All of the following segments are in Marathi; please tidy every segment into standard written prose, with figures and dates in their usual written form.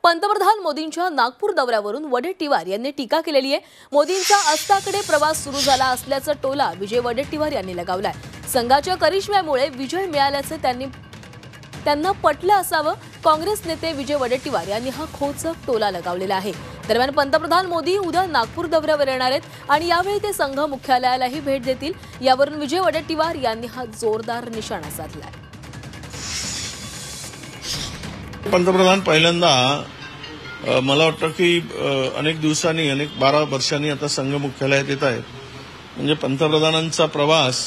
पंतप्रधान मोदींच्या नागपूर दौऱ्यावरून वडेट्टीवार यांनी टीका केलेली आहे। मोदींचा अस्ताकडे प्रवास सुरू झाला असल्याचा टोला विजय वडेट्टीवार यांनी लगावलाय। संघाच्या करिश्म्यामुळे विजय मिळाल्याचे त्यांना पटलं असावं। काँग्रेस नेते विजय वडेट्टीवार यांनी हा खोचक टोला लगावलेला आहे। दरम्यान पंतप्रधान मोदी उद्या नागपूर दौऱ्यावर येणार आहेत आणि यावेळी ते संघ मुख्यालयालाही भेट देतील। यावरून विजय वडेट्टीवार यांनी हा जोरदार निशाणा साधलाय। पंतप्रधान पहिल्यांदा मला वाटतं की अनेक दिवसांनी 12 वर्षांनी आता संघ मुख्यालयात येत आहेत। म्हणजे पंतप्रधानांचा प्रवास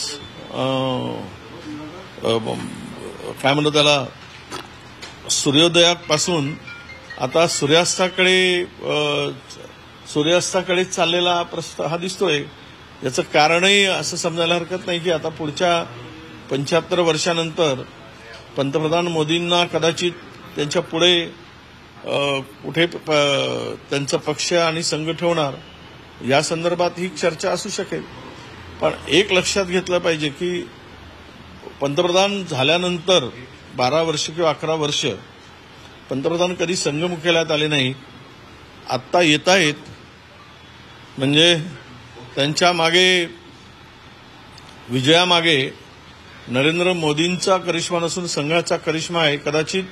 काय म्हणतो त्याला सूर्योदयापासून आता सूर्यास्ताकडे चाललेला प्रस्ताव हा दिसतोय। याचं कारणही असं समजायला हरकत नाही की आता पुढच्या 75 वर्षानंतर पंतप्रधान मोदींना कदाचित त्यांच्या पुढे कुठे त्यांचा पक्ष आणि संघ ठेवणार या संदर्भात ही चर्चा असू शकेल। पण एक लक्षात घेतलं पाहिजे की पंतप्रधान झाल्यानंतर 12 वर्ष किंवा 11 वर्ष पंतप्रधान कधी संघ मुख्यालयात आले नाही। आत्ता येत आहेत म्हणजे त्यांच्या मागे विजयामागे नरेंद्र मोदींचा करिश्मा नसून संघाचा करिश्मा आहे। कदाचित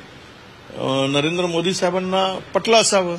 नरेंद्र मोदी साहेबांना पटलं असावं।